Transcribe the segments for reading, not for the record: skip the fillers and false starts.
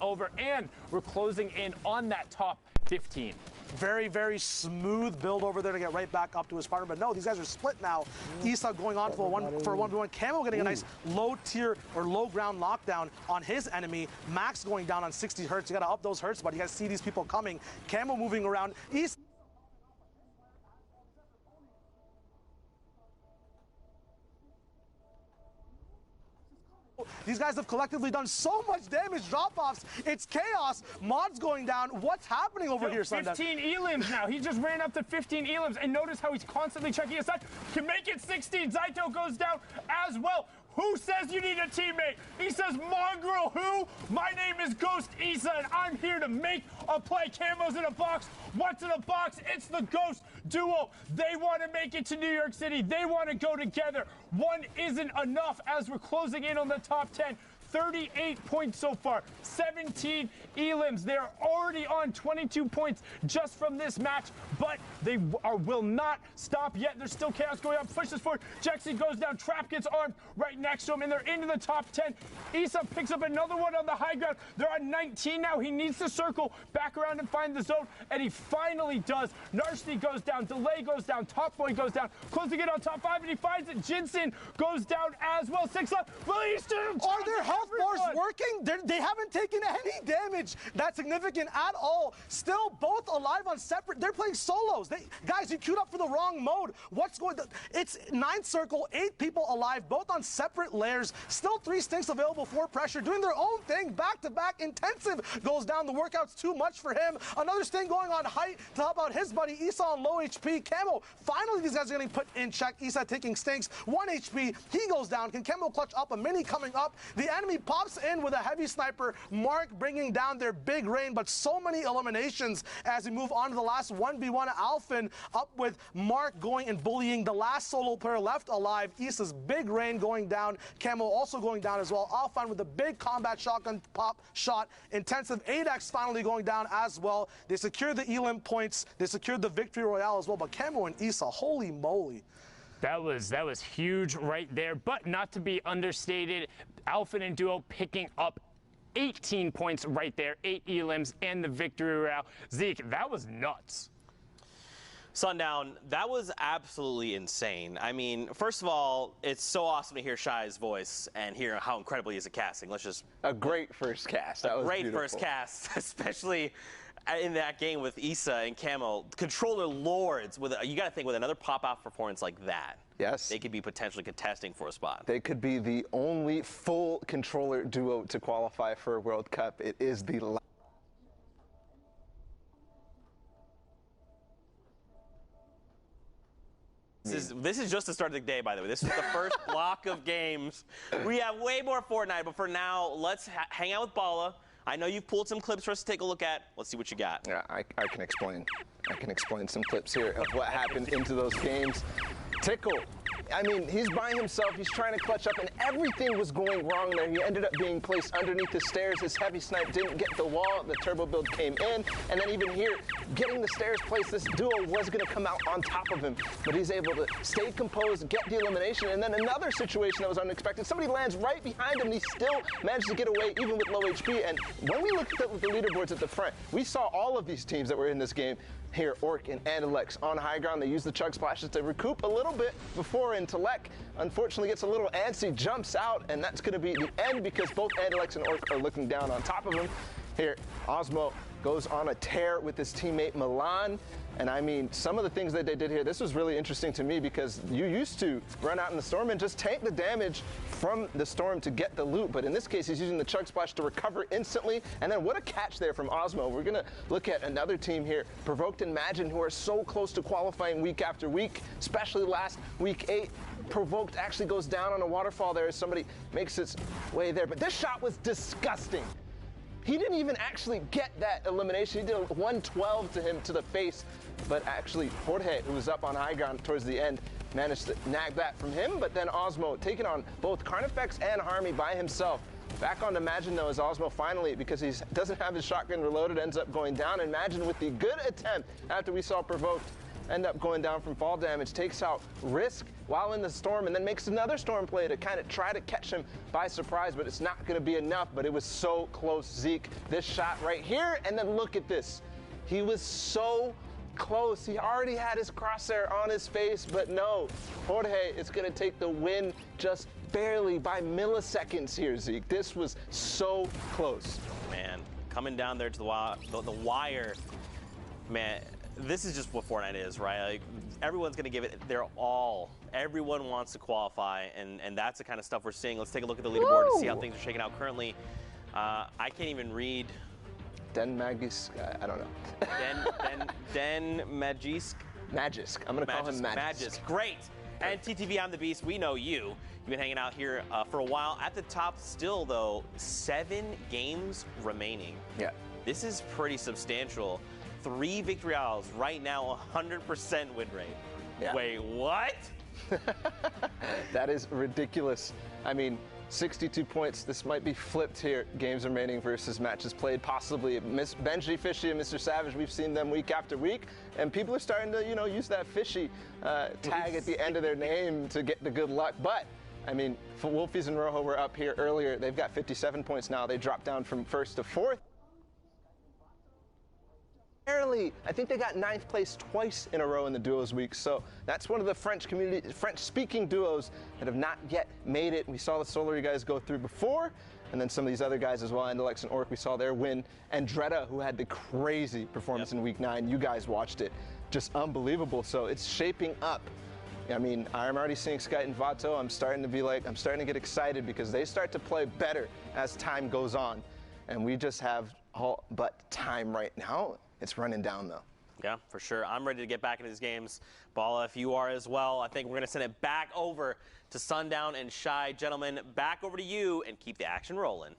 over, and we're closing in on that top 15. Very, very smooth build over there to get right back up to his partner. But no, these guys are split now. Isa going on for a 1v1. Camo getting a nice low tier or low ground lockdown on his enemy. Max going down on 60 hertz. You got to up those hertz, but you got to see these people coming. Camo moving around. Isa. These guys have collectively done so much damage. Drop-offs. It's chaos. Mods going down. What's happening over here, Sunday? 15 elims now. He just ran up to 15 elims. And notice how he's constantly checking his side. Can make it 16. Zaito goes down as well. Who says you need a teammate? He says, Mongrel who? My name is Ghost Isa, and I'm here to make a play. Camo's in a box. What's in a box? It's the Ghost duo. They want to make it to New York City. They want to go together. One isn't enough as we're closing in on the top 10. 38 points so far, 17 elims. They're already on 22 points just from this match, but they will not stop yet. There's still chaos going on. Pushes forward. Jexy goes down. Trap gets armed right next to him, and they're into the top 10. Isa picks up another one on the high ground. They're on 19 now. He needs to circle back around and find the zone, and he finally does. Narshti goes down. Delay goes down. Top Boy goes down. Closing in on top 5, and he finds it. Jinsen goes down as well. 6 left. Are there health bars working? They haven't taken any damage that's significant at all. Still both alive on separate. They're playing solos. Guys, you queued up for the wrong mode. What's going on? It's 9 circle, 8 people alive, both on separate layers. Still 3 stinks available for pressure, doing their own thing. Back-to-back intensive goes down. The workout's too much for him. Another sting going on height to help out his buddy. Isa on low HP. Camo, finally these guys are getting put in check. Isa taking stinks. 1 HP. He goes down. Can Camo clutch up? A mini coming up. The enemy pops in with a heavy sniper. Mark bringing down their big rain, but so many eliminations as we move on to the last 1v1. Alphen up with Mark going and bullying the last solo player left alive. Isa's big rain going down. Camo also going down as well. Alphen with a big combat shotgun pop shot. Intensive 8x finally going down as well. They secured the elim points. They secured the victory royale as well, but Camo and Isa, holy moly. That was huge right there, but not to be understated. Alphen and Duo picking up 18 points right there, 8 elims and the victory royale. Zeke, that was nuts. Sundown, that was absolutely insane. I mean, first of all, it's so awesome to hear Shai's voice and hear how incredible he is at casting. Let's just a great first cast. That was great beautiful. First cast, especially in that game with Isa and Camo. Controller lords, you got to think with another pop-out performance like that. Yes. They could be potentially contesting for a spot. They could be the only full controller duo to qualify for a World Cup. It is the This is just the start of the day, by the way. This is the first block of games. We have way more Fortnite, but for now, let's hang out with Bala. I know you've pulled some clips for us to take a look at. Let's see what you got. Yeah, I can explain. I can explain some clips here of what happened into those games. Tickle. I mean, he's by himself. He's trying to clutch up, and everything was going wrong there. He ended up being placed underneath the stairs. His heavy snipe didn't get the wall. The turbo build came in, and then even here, getting the stairs placed, this duo was going to come out on top of him, but he's able to stay composed, get the elimination, and then another situation that was unexpected. Somebody lands right behind him, and he still managed to get away, even with low HP. And when we looked at the leaderboards at the front, we saw all of these teams that were in this game here, Orc and Antilex on high ground. They use the chug splashes to recoup a little bit before, and Telek unfortunately gets a little antsy, jumps out, and that's going to be the end because both Antilex and Orc are looking down on top of him. Here, Osmo goes on a tear with his teammate Milan. And I mean, some of the things that they did here, this was really interesting to me because you used to run out in the storm and just tank the damage from the storm to get the loot. But in this case, he's using the chug splash to recover instantly. And then what a catch there from Osmo. We're going to look at another team here, Provoked and Imagine, who are so close to qualifying week after week, especially last week 8. Provoked actually goes down on a waterfall there as somebody makes its way there. But this shot was disgusting. He didn't even actually get that elimination. He did a 112 to him to the face, but actually Jorge, who was up on high ground towards the end, managed to nag that from him. But then Osmo taking on both Carnifex and Harmy by himself. Back on Imagine though is Osmo finally, because he doesn't have his shotgun reloaded, ends up going down. Imagine with the good attempt after we saw Provoked end up going down from fall damage, takes out Risk while in the storm, and then makes another storm play to kind of try to catch him by surprise, but it's not going to be enough. But it was so close, Zeke. This shot right here, and then look at this. He was so close. He already had his crosshair on his face, but no. Jorge is going to take the win just barely by milliseconds here, Zeke. This was so close. Man, coming down there to the wire, man, this is just what Fortnite is, right? Like, everyone's going to give it their all. Everyone wants to qualify, and that's the kind of stuff we're seeing. Let's take a look at the leaderboard to see how things are shaking out currently. I can't even read. Den Magisk, I don't know. Den Magisk? Magisk. I'm going to call him Magisk. Magisk, great. And TTV, I'm the Beast. We know you. You've been hanging out here for a while. At the top still, though, 7 games remaining. Yeah. This is pretty substantial. 3 victory odds, right now 100% win rate. Yeah. Wait, what? That is ridiculous. I mean, 62 points. This might be flipped here. Games remaining versus matches played. Possibly Benji, Fishy, and Mr. Savage. We've seen them week after week, and people are starting to, use that Fishy tag at the end of their name to get the good luck. But I mean, Wolfies and Rojo were up here earlier. They've got 57 points now. They dropped down from 1st to 4th. I think they got 9th place twice in a row in the duos week, so that's one of the French-speaking duos that have not yet made it. We saw the Solary guys go through before, and then some of these other guys as well, Andalex and Orc, we saw their win, and Dreda, who had the crazy performance in week 9. You guys watched it. Just unbelievable, so it's shaping up. I mean, I'm already seeing Skyt and Vato. I'm starting to get excited because they start to play better as time goes on, and we just have all but time right now. It's running down, though. Yeah, for sure. I'm ready to get back into these games. Bala, if you are as well, I think we're going to send it back over to Sundown and Shy. Gentlemen, back over to you and keep the action rolling.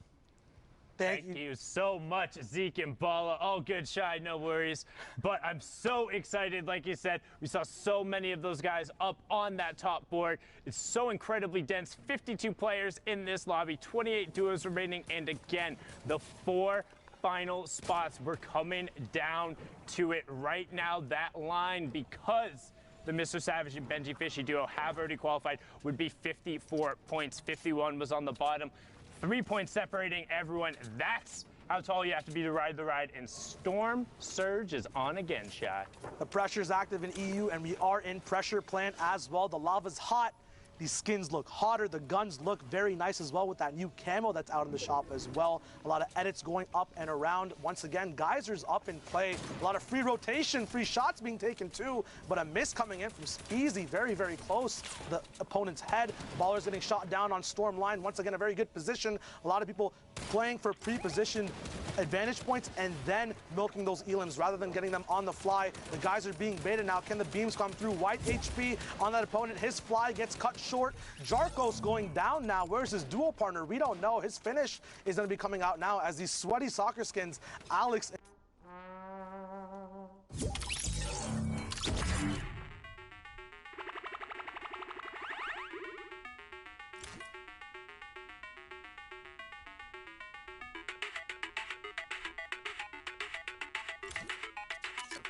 Thank you so much, Zeke and Bala. All good, Shy, no worries. But I'm so excited. Like you said, we saw so many of those guys up on that top board. It's so incredibly dense. 52 players in this lobby, 28 duos remaining, and again, the 4 final spots. We're coming down to it right now. That line, because the Mr. Savage and Benji Fishy duo have already qualified, would be 54 points. 51 was on the bottom. 3 points separating everyone. That's how tall you have to be to ride the ride. And Storm Surge is on again, Shy. The pressure's active in EU, and we are in pressure plant as well. The lava's hot. These skins look hotter. The guns look very nice as well with that new camo that's out in the shop as well. A lot of edits going up and around. Once again, Geyser's up in play. A lot of free rotation, free shots being taken too, but a miss coming in from Speezy, very, very close to the opponent's head. Baller's getting shot down on Storm line. Once again, a very good position. A lot of people playing for pre-positioned advantage points and then milking those elims rather than getting them on the fly. The guys are being baited now. Can the beams come through? White HP on that opponent. His fly gets cut short. Jarko's going down now. Where's his duo partner? We don't know. His finish is going to be coming out now as these sweaty soccer skins, Alex.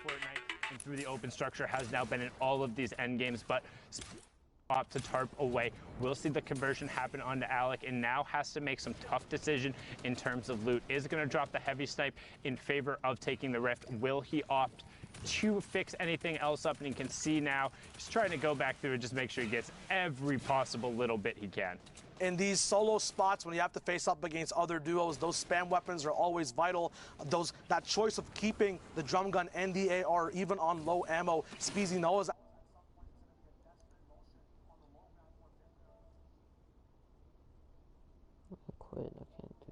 Fortnite and through the open structure has now been in all of these end games, but opt to tarp away. We'll see the conversion happen onto Alec, and now has to make some tough decision in terms of loot. Is going to drop the heavy snipe in favor of taking the rift. Will he opt to fix anything else up? And you can see now he's trying to go back through and just make sure he gets every possible little bit he can. In these solo spots, when you have to face up against other duos, those spam weapons are always vital. That choice of keeping the drum gun and the AR even on low ammo, Speezy knows. I quit, I can't do